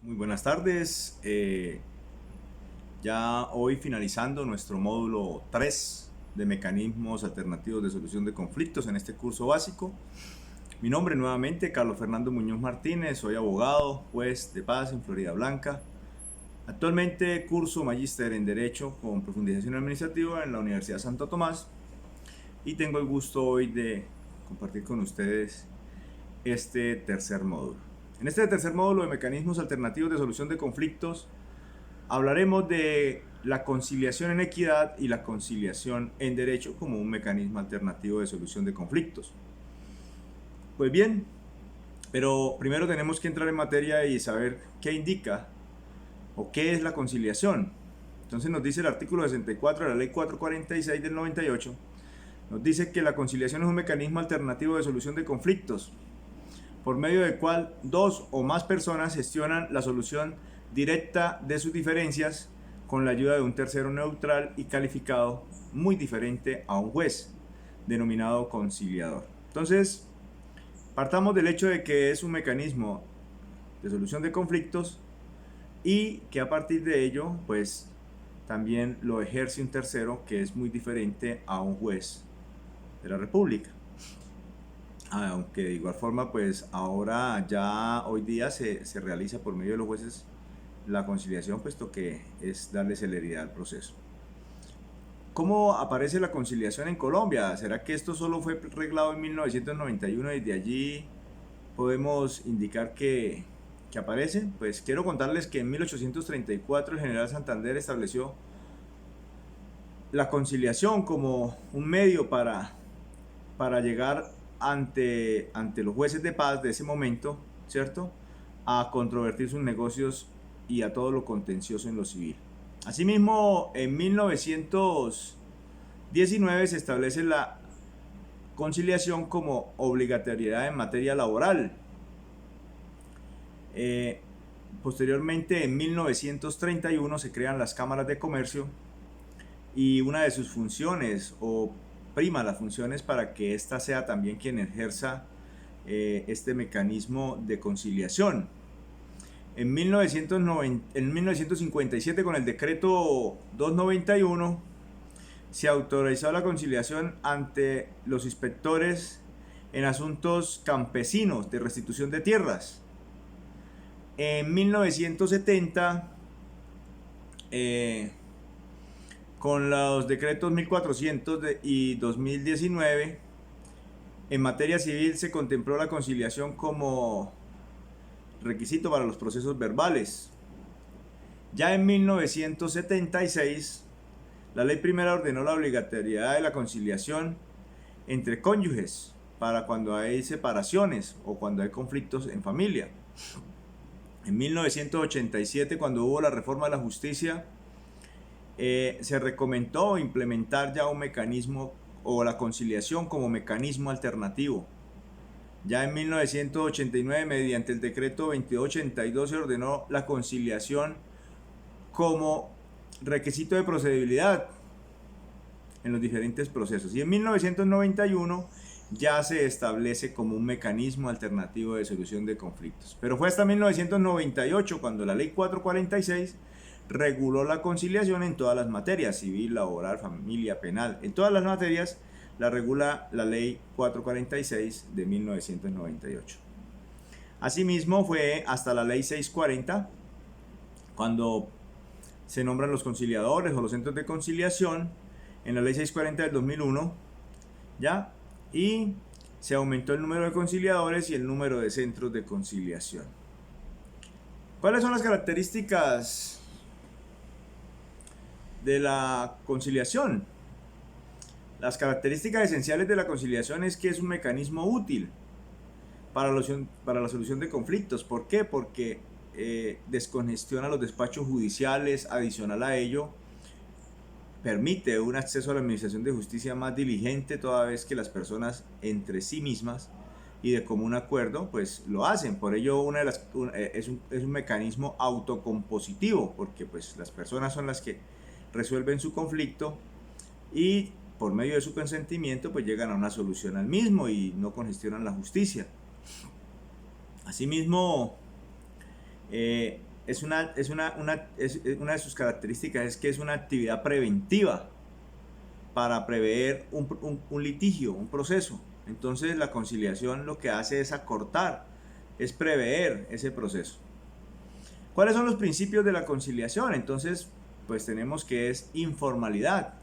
Muy buenas tardes. Ya hoy finalizando nuestro módulo 3 de mecanismos alternativos de solución de conflictos en este curso básico. Mi nombre nuevamente, Carlos Fernando Muñoz Martínez, soy abogado, juez de paz en Florida Blanca. Actualmente curso magíster en Derecho con profundización administrativa en la Universidad Santo Tomás y tengo el gusto hoy de compartir con ustedes este tercer módulo. En este tercer módulo de mecanismos alternativos de solución de conflictos hablaremos de la conciliación en equidad y la conciliación en derecho como un mecanismo alternativo de solución de conflictos. Pues bien, pero primero tenemos que entrar en materia y saber qué indica o qué es la conciliación. Entonces nos dice el artículo 64 de la ley 446 del 98, nos dice que la conciliación es un mecanismo alternativo de solución de conflictos por medio del cual dos o más personas gestionan la solución directa de sus diferencias con la ayuda de un tercero neutral y calificado muy diferente a un juez, denominado conciliador. Entonces, partamos del hecho de que es un mecanismo de solución de conflictos y que a partir de ello, pues, también lo ejerce un tercero que es muy diferente a un juez de la República. Aunque de igual forma, pues ahora ya hoy día se realiza por medio de los jueces la conciliación, puesto que es darle celeridad al proceso. ¿Cómo aparece la conciliación en Colombia? ¿Será que esto solo fue reglado en 1991 y de allí podemos indicar que aparece? Pues quiero contarles que en 1834 el general Santander estableció la conciliación como un medio para llegar ante los jueces de paz de ese momento, ¿cierto?, a controvertir sus negocios y a todo lo contencioso en lo civil. Asimismo, en 1919 se establece la conciliación como obligatoriedad en materia laboral. Posteriormente, en 1931 se crean las cámaras de comercio y una de sus funciones o prima las funciones para que ésta sea también quien ejerza este mecanismo de conciliación. En 1957, con el decreto 291, se autorizó la conciliación ante los inspectores en asuntos campesinos de restitución de tierras. En 1970, con los decretos 1400 y 2019, en materia civil se contempló la conciliación como requisito para los procesos verbales. Ya en 1976, la ley primera ordenó la obligatoriedad de la conciliación entre cónyuges para cuando hay separaciones o cuando hay conflictos en familia. En 1987, cuando hubo la reforma de la justicia, se recomendó implementar ya un mecanismo o la conciliación como mecanismo alternativo. Ya en 1989, mediante el decreto 2282, se ordenó la conciliación como requisito de procedibilidad en los diferentes procesos. Y en 1991 ya se establece como un mecanismo alternativo de solución de conflictos. Pero fue hasta 1998 cuando la ley 446 reguló la conciliación en todas las materias, civil, laboral, familia, penal. En todas las materias la regula la ley 446 de 1998. Asimismo, fue hasta la ley 640 cuando se nombran los conciliadores o los centros de conciliación, en la ley 640 del 2001, ¿ya? Y se aumentó el número de conciliadores y el número de centros de conciliación. ¿Cuáles son las características de la conciliación? Las características esenciales de la conciliación es que es un mecanismo útil para la solución de conflictos. ¿Por qué? Porque descongestiona los despachos judiciales. Adicional a ello, permite un acceso a la administración de justicia más diligente, toda vez que las personas entre sí mismas y de común acuerdo pues lo hacen. Por ello es un mecanismo autocompositivo, porque pues las personas son las que resuelven su conflicto y por medio de su consentimiento pues llegan a una solución al mismo y no congestionan la justicia. Asimismo, una de sus características es que es una actividad preventiva para prever un litigio, un proceso. Entonces la conciliación lo que hace es acortar, es prever ese proceso. ¿Cuáles son los principios de la conciliación? Entonces, pues tenemos que es informalidad.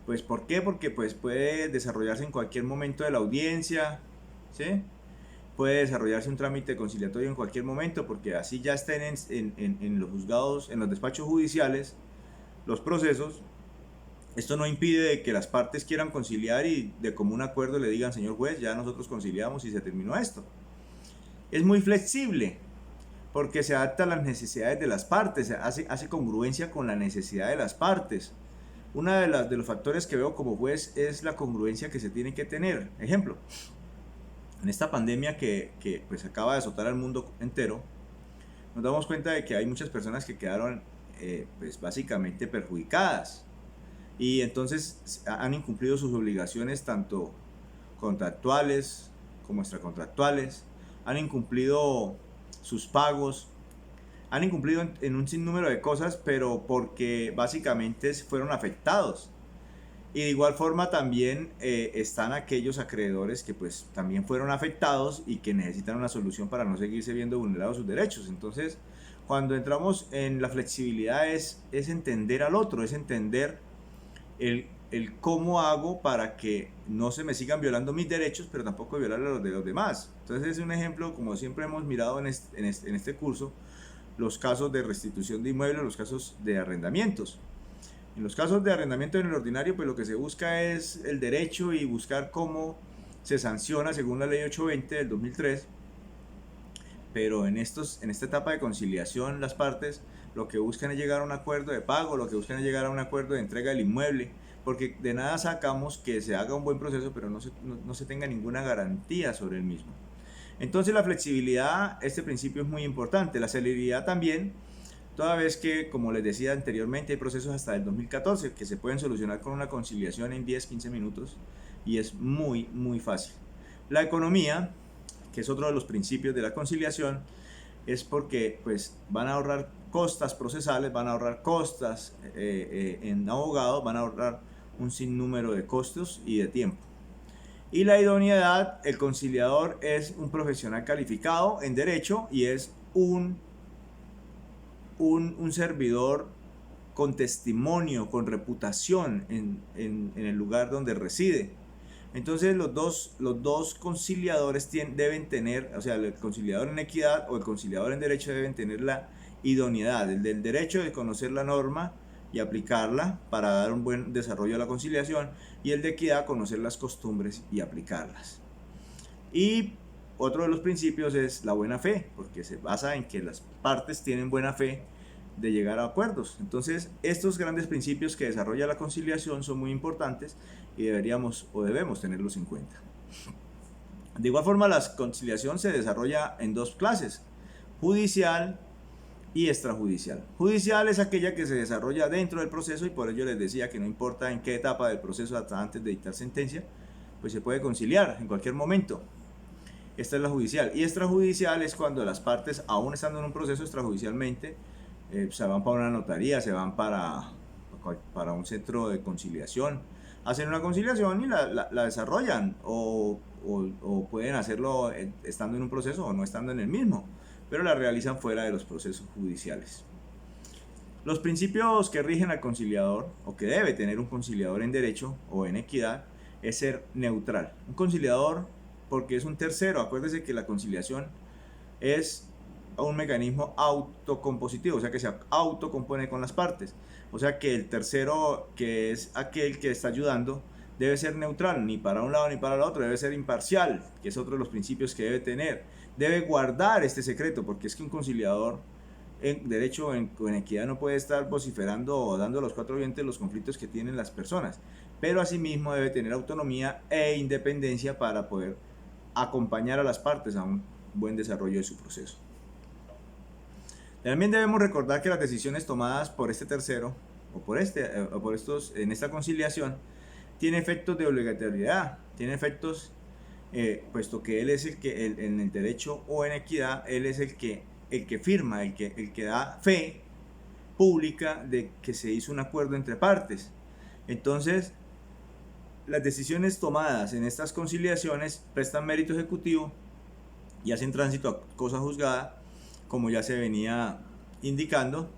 Pues ¿por qué? Porque pues puede desarrollarse en cualquier momento de la audiencia, ¿sí? Puede desarrollarse un trámite conciliatorio en cualquier momento, porque así ya estén en los juzgados, en los despachos judiciales, los procesos. Esto no impide que las partes quieran conciliar y de común acuerdo le digan, señor juez, ya nosotros conciliamos y se terminó esto. Es muy flexible porque se adapta a las necesidades de las partes, hace congruencia con la necesidad de las partes. Uno de los factores que veo como juez es la congruencia que se tiene que tener. Ejemplo, en esta pandemia que pues acaba de azotar al mundo entero, nos damos cuenta de que hay muchas personas que quedaron pues básicamente perjudicadas. Y entonces han incumplido sus obligaciones tanto contractuales como extracontractuales, han incumplido sus pagos, han incumplido en un sinnúmero de cosas, pero porque básicamente fueron afectados. Y de igual forma también están aquellos acreedores que pues también fueron afectados y que necesitan una solución para no seguirse viendo vulnerados sus derechos. Entonces, cuando entramos en la flexibilidad es entender al otro, es entender el cómo hago para que no se me sigan violando mis derechos, pero tampoco violar los de los demás. Entonces es un ejemplo, como siempre hemos mirado en este curso, los casos de restitución de inmuebles, los casos de arrendamientos. En los casos de arrendamiento en el ordinario, pues lo que se busca es el derecho y buscar cómo se sanciona según la ley 820 del 2003. Pero en esta etapa de conciliación, las partes lo que buscan es llegar a un acuerdo de pago, lo que buscan es llegar a un acuerdo de entrega del inmueble, porque de nada sacamos que se haga un buen proceso, pero no se tenga ninguna garantía sobre el mismo. Entonces la flexibilidad, este principio es muy importante. La celeridad también, toda vez que, como les decía anteriormente, hay procesos hasta el 2014 que se pueden solucionar con una conciliación en 10-15 minutos y es muy, muy fácil. La economía, que es otro de los principios de la conciliación, es porque pues van a ahorrar costas procesales, van a ahorrar costas en abogados, van a ahorrar un sinnúmero de costos y de tiempo. Y la idoneidad, el conciliador es un profesional calificado en derecho y es un servidor con testimonio, con reputación en el lugar donde reside. Entonces los dos conciliadores deben tener, o sea, el conciliador en equidad o el conciliador en derecho deben tener la idoneidad, el del derecho de conocer la norma y aplicarla para dar un buen desarrollo a la conciliación, y el de equidad conocer las costumbres y aplicarlas. Y otro de los principios es la buena fe, porque se basa en que las partes tienen buena fe de llegar a acuerdos. Entonces, estos grandes principios que desarrolla la conciliación son muy importantes y deberíamos o debemos tenerlos en cuenta. De igual forma, la conciliación se desarrolla en dos clases: judicial y extrajudicial. Judicial es aquella que se desarrolla dentro del proceso, y por ello les decía que no importa en qué etapa del proceso hasta antes de dictar sentencia, pues se puede conciliar en cualquier momento. Esta es la judicial. Y extrajudicial es cuando las partes, aún estando en un proceso extrajudicialmente, se van para una notaría, se van para un centro de conciliación, hacen una conciliación y la desarrollan, o pueden hacerlo estando en un proceso o no estando en el mismo, pero la realizan fuera de los procesos judiciales. Los principios que rigen al conciliador, o que debe tener un conciliador en derecho o en equidad, es ser neutral. Un conciliador, porque es un tercero, acuérdese que la conciliación es un mecanismo autocompositivo, o sea que se autocompone con las partes, o sea que el tercero, que es aquel que está ayudando, debe ser neutral, ni para un lado ni para el otro, debe ser imparcial, que es otro de los principios que debe tener. Debe guardar este secreto, porque es que un conciliador en derecho o en equidad no puede estar vociferando o dando a los cuatro vientos los conflictos que tienen las personas, pero asimismo debe tener autonomía e independencia para poder acompañar a las partes a un buen desarrollo de su proceso. También debemos recordar que las decisiones tomadas por este tercero o por estos en esta conciliación tienen efectos de obligatoriedad, tienen efectos puesto que él es el que en el derecho o en equidad él es el que el que firma, el que da fe pública de que se hizo un acuerdo entre partes. Entonces, las decisiones tomadas en estas conciliaciones prestan mérito ejecutivo y hacen tránsito a cosa juzgada, como ya se venía indicando,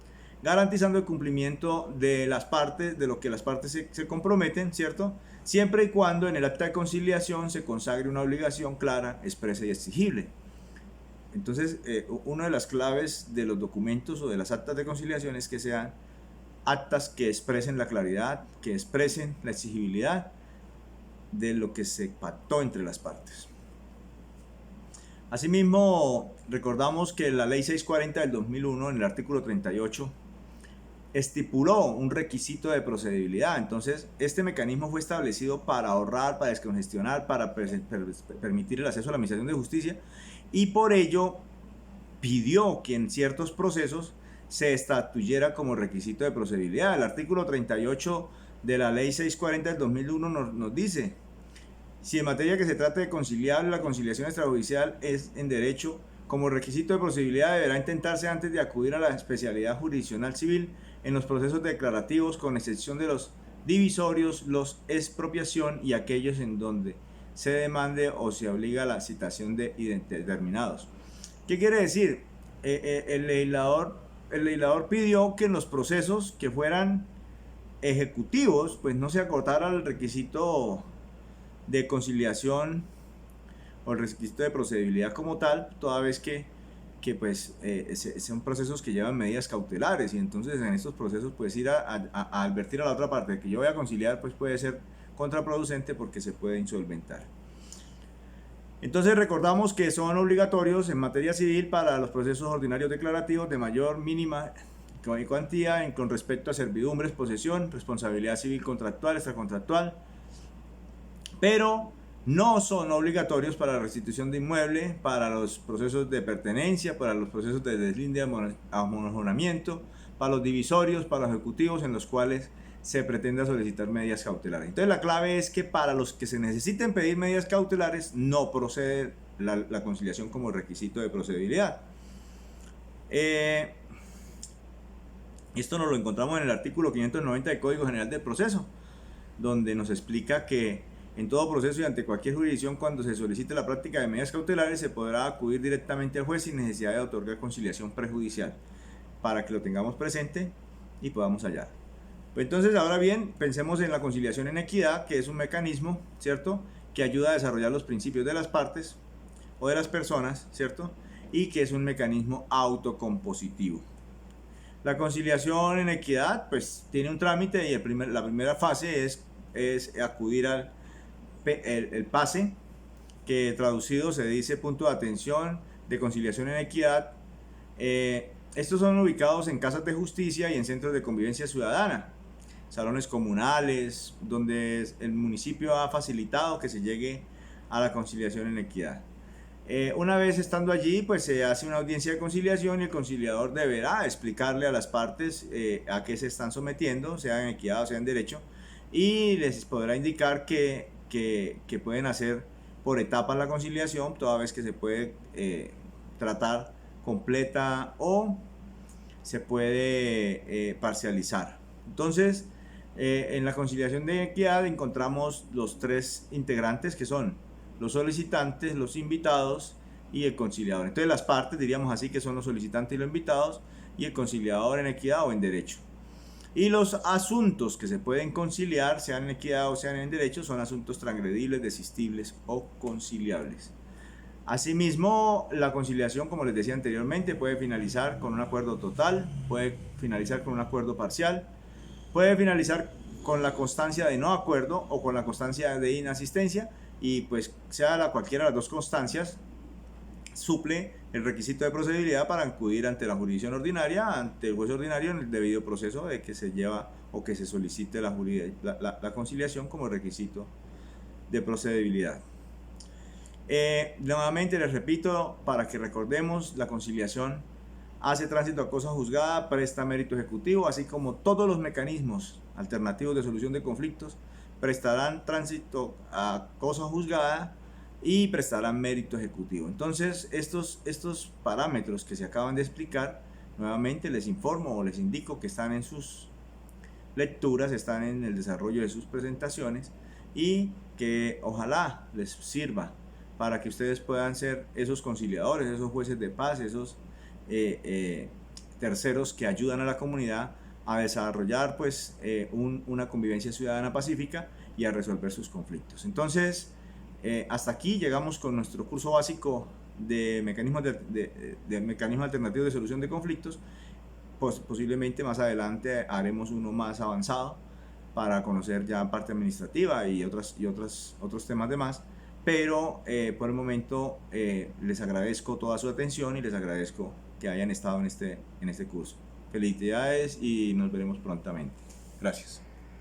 garantizando el cumplimiento de las partes, de lo que las partes se comprometen, ¿cierto? Siempre y cuando en el acta de conciliación se consagre una obligación clara, expresa y exigible. Entonces, una de las claves de los documentos o de las actas de conciliación es que sean actas que expresen la claridad, que expresen la exigibilidad de lo que se pactó entre las partes. Asimismo, recordamos que la Ley 640 del 2001, en el artículo 38, estipuló un requisito de procedibilidad. Entonces, este mecanismo fue establecido para ahorrar, para descongestionar, para permitir el acceso a la administración de justicia, y por ello pidió que en ciertos procesos se estatuyera como requisito de procedibilidad. El artículo 38 de la Ley 640 del 2001 nos dice: si en materia que se trate de conciliable, la conciliación extrajudicial es en derecho, como requisito de procedibilidad deberá intentarse antes de acudir a la especialidad jurisdiccional civil en los procesos declarativos, con excepción de los divisorios, los expropiación y aquellos en donde se demande o se obliga a la citación de determinados. ¿Qué quiere decir? El legislador pidió que en los procesos que fueran ejecutivos, pues no se acotara el requisito de conciliación o el requisito de procedibilidad como tal, toda vez que pues son procesos que llevan medidas cautelares, y entonces en estos procesos pues ir a advertir a la otra parte de que yo voy a conciliar pues puede ser contraproducente porque se puede insolventar. Entonces recordamos que son obligatorios en materia civil para los procesos ordinarios declarativos de mayor mínima cuantía con respecto a servidumbres, posesión, responsabilidad civil contractual, extracontractual, pero no son obligatorios para la restitución de inmueble, para los procesos de pertenencia, para los procesos de deslinde, amononamiento, para los divisorios, para los ejecutivos en los cuales se pretenda solicitar medidas cautelares. Entonces la clave es que para los que se necesiten pedir medidas cautelares no procede la conciliación como requisito de procedibilidad. Esto nos lo encontramos en el artículo 590 del Código General del Proceso, donde nos explica que en todo proceso y ante cualquier jurisdicción, cuando se solicite la práctica de medidas cautelares, se podrá acudir directamente al juez sin necesidad de otorgar conciliación prejudicial, para que lo tengamos presente y podamos hallar. Pues entonces, ahora bien, pensemos en la conciliación en equidad, que es un mecanismo, ¿cierto?, que ayuda a desarrollar los principios de las partes o de las personas, ¿cierto?, y que es un mecanismo autocompositivo. La conciliación en equidad, pues, tiene un trámite y la primera fase es acudir al el PASE, que traducido se dice punto de atención de conciliación en equidad. Estos son ubicados en casas de justicia y en centros de convivencia ciudadana, salones comunales, donde el municipio ha facilitado que se llegue a la conciliación en equidad. Una vez estando allí, pues se hace una audiencia de conciliación y el conciliador deberá explicarle a las partes a qué se están sometiendo, sea en equidad o sea en derecho, y les podrá indicar que pueden hacer por etapas la conciliación, toda vez que se puede tratar completa o se puede parcializar. Entonces, en la conciliación de equidad encontramos los tres integrantes, que son los solicitantes, los invitados y el conciliador. Entonces las partes, diríamos así, que son los solicitantes y los invitados, y el conciliador en equidad o en derecho. Y los asuntos que se pueden conciliar, sean en equidad o sean en derecho, son asuntos transgredibles, desistibles o conciliables. Asimismo, la conciliación, como les decía anteriormente, puede finalizar con un acuerdo total, puede finalizar con un acuerdo parcial, puede finalizar con la constancia de no acuerdo o con la constancia de inasistencia, y pues sea cualquiera de las dos constancias, suple el requisito de procedibilidad para acudir ante la jurisdicción ordinaria, ante el juez ordinario, en el debido proceso de que se lleva o que se solicite la conciliación como requisito de procedibilidad. Nuevamente les repito, para que recordemos, la conciliación hace tránsito a cosa juzgada, presta mérito ejecutivo, así como todos los mecanismos alternativos de solución de conflictos prestarán tránsito a cosa juzgada y prestarán mérito ejecutivo. Entonces, estos parámetros que se acaban de explicar, nuevamente les informo o les indico que están en sus lecturas, están en el desarrollo de sus presentaciones y que ojalá les sirva para que ustedes puedan ser esos conciliadores, esos jueces de paz, esos terceros que ayudan a la comunidad a desarrollar pues una convivencia ciudadana pacífica y a resolver sus conflictos. Entonces, hasta aquí llegamos con nuestro curso básico de mecanismos alternativos de solución de conflictos. Pues posiblemente más adelante haremos uno más avanzado para conocer ya parte administrativa y otros temas de más. Pero por el momento les agradezco toda su atención y les agradezco que hayan estado en este curso. Felicidades y nos veremos prontamente. Gracias.